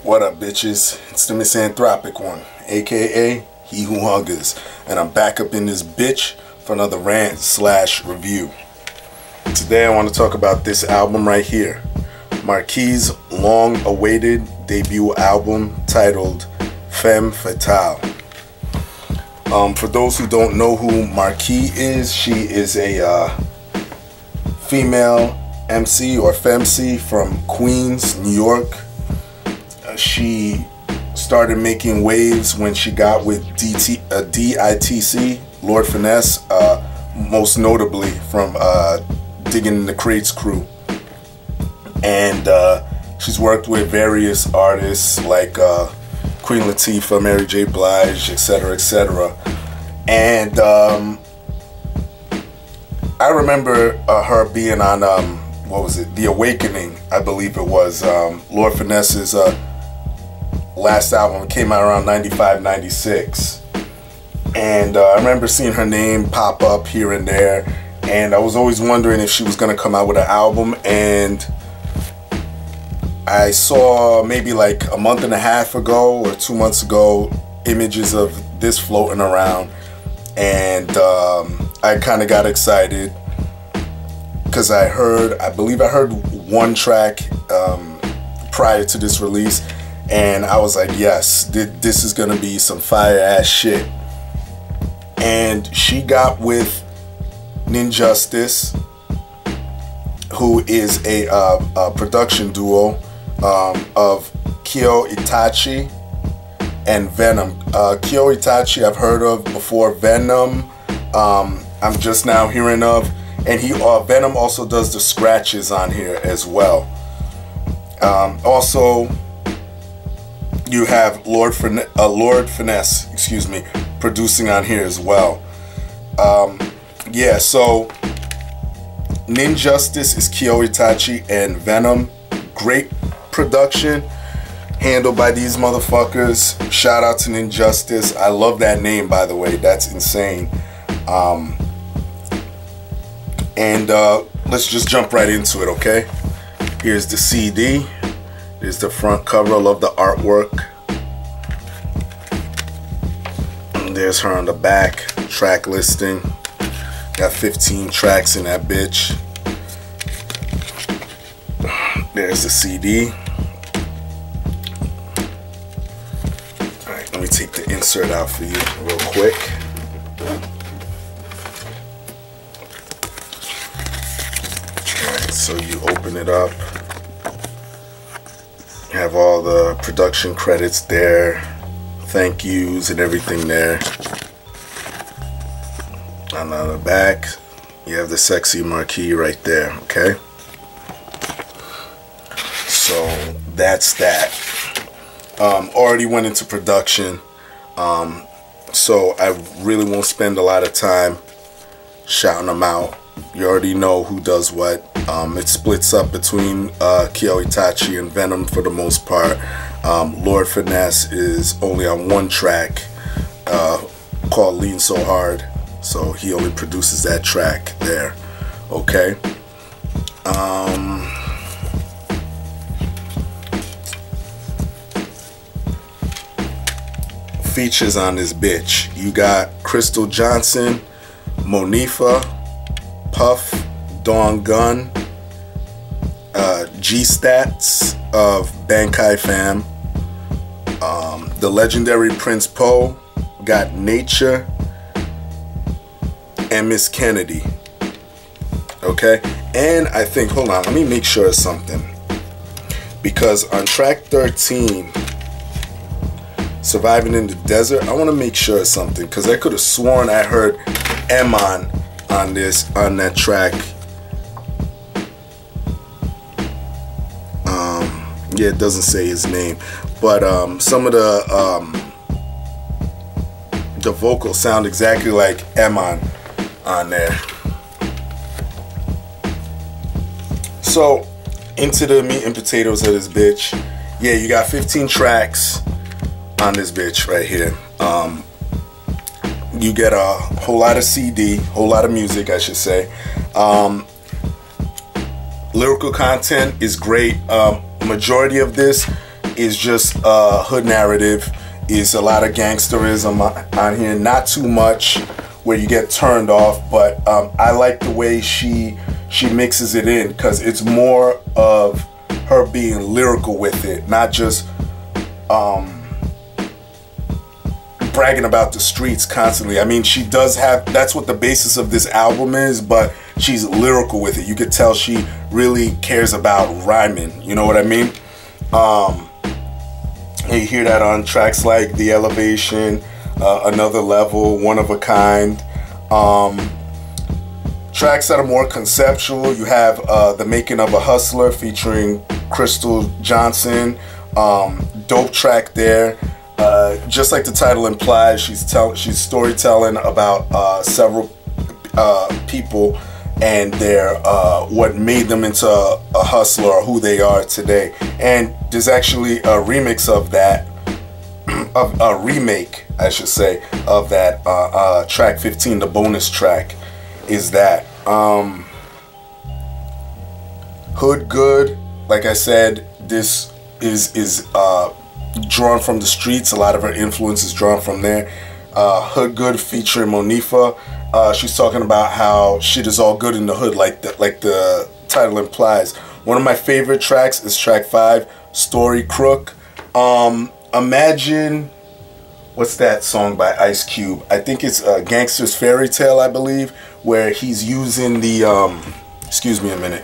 What up, bitches? It's the misanthropic one, aka He Who Hungers, and I'm back up in this bitch for another rant / review. Today I want to talk about this album right here, Marquis' long-awaited debut album titled Femme Fatale. For those who don't know who Marquis is, she is a female MC or femcee from Queens, New York. She started making waves when she got with D.I.T.C, Lord Finesse, most notably from Digging in the Crates crew. And she's worked with various artists like Queen Latifah, Mary J. Blige, etc., etc. And I remember her being on, what was it, The Awakening, I believe it was, Lord Finesse's last album. It came out around 95, 96. And I remember seeing her name pop up here and there, and I was always wondering if she was going to come out with an album. And I saw maybe like a month and a half ago or 2 months ago images of this floating around, and I kind of got excited because I believe I heard one track prior to this release, and I was like, yes, this is gonna be some fire ass shit. And she got with D.I.T.C, who is a production duo of Kyo Itachi and Venom. Kyo Itachi I've heard of before. Venom I'm just now hearing of, and Venom also does the scratches on here as well. Also, you have Lord Finesse, excuse me, producing on here as well. Yeah, so D.I.T.C is Kyo Itachi and Venom. Great production handled by these motherfuckers. Shout out to D.I.T.C. I love that name, by the way. That's insane. Let's just jump right into it, okay? Here's the CD. Here's the front cover. I love the artwork. And there's her on the back. Track listing. Got 15 tracks in that bitch. There's the CD. Alright, let me take the insert out for you real quick. Alright, so you open it up. Have all the production credits there, thank yous and everything there. And on the back, you have the sexy Marquis right there, okay? So that's that. Already went into production, so I really won't spend a lot of time shouting them out. You already know who does what. It splits up between Kyo Itachi and Venom for the most part. Lord Finesse is only on one track called Lean So Hard, so he only produces that track there, okay? Features on this bitch. You got Crystal Johnson, Monifa, Puff, Dawn Gunn, G-Stats of Marquee Femme, the legendary Prince Poe, got Nature, and Miss Kennedy. Okay, and I think, hold on, let me make sure of something, because on track 13, Surviving in the Desert, I want to make sure of something, because I could have sworn I heard M on that track. Yeah, it doesn't say his name, but some of the the vocals sound exactly like Emon on there. So, into the meat and potatoes of this bitch. Yeah, you got 15 tracks on this bitch right here. You get a whole lot of CD, whole lot of music, I should say. Lyrical content is great. Majority of this is just hood narrative. Is a lot of gangsterism on here. Not too much where you get turned off, but I like the way she mixes it in, because it's more of her being lyrical with it, not just bragging about the streets constantly. I mean, she does have, that's what the basis of this album is, but she's lyrical with it. You could tell she really cares about rhyming, you know what I mean? You hear that on tracks like The Elevation, Another Level, One of a Kind. Tracks that are more conceptual, you have The Making of a Hustler featuring Crystal Johnson. Dope track there. Just like the title implies, she's storytelling about several people and their what made them into a hustler or who they are today. And there's actually a remix of that, a remake, I should say, of that track 15. The bonus track is that. Hood Good, like I said, this is drawn from the streets. A lot of her influence is drawn from there. Hood Good featuring Monifa. She's talking about how shit is all good in the hood, like the title implies. One of my favorite tracks is track 5, Story Crook. Imagine, what's that song by Ice Cube? I think it's Gangster's Fairy Tale, I believe, where he's using the excuse me a minute,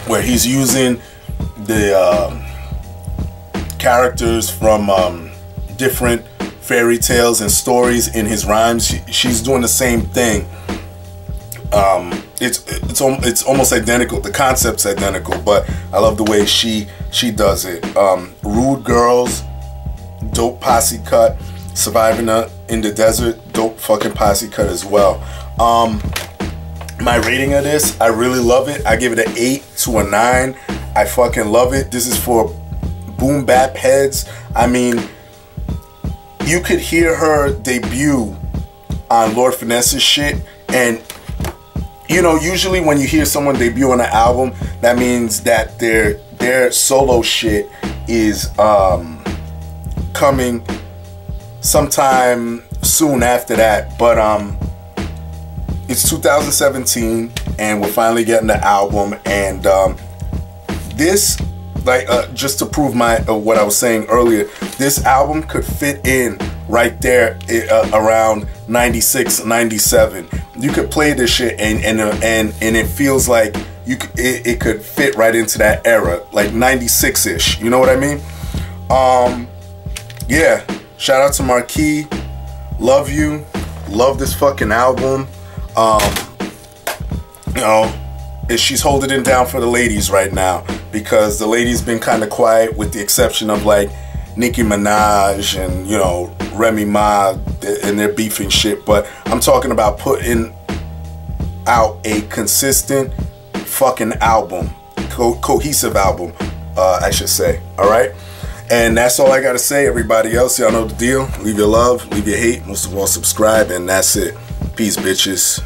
where he's using the characters from different fairy tales and stories in his rhymes. She's doing the same thing. It's almost identical. The concept's identical, but I love the way she does it. Rude Girls, dope posse cut. Surviving in the Desert, dope fucking posse cut as well. My rating of this, I really love it. I give it an 8 to a 9. I fucking love it. This is for boom bap heads. I mean, you could hear her debut on Lord Finesse's shit, and you know, usually when you hear someone debut on an album, that means that their solo shit is coming sometime soon after that. But it's 2017 and we're finally getting the album, and this, like, just to prove my what I was saying earlier, this album could fit in right there around 96, 97. You could play this shit and it feels like it could fit right into that era, like 96-ish, you know what I mean? Yeah, shout out to Marquis. Love you. Love this fucking album. You know, she's holding it down for the ladies right now, because the ladies been kind of quiet, with the exception of like Nicki Minaj and, you know, Remy Ma and their beefing shit. But I'm talking about putting out a consistent fucking album, cohesive album, I should say. All right, and that's all I gotta say. Everybody else, y'all know the deal. Leave your love, leave your hate, most of all subscribe, and that's it. Peace, bitches.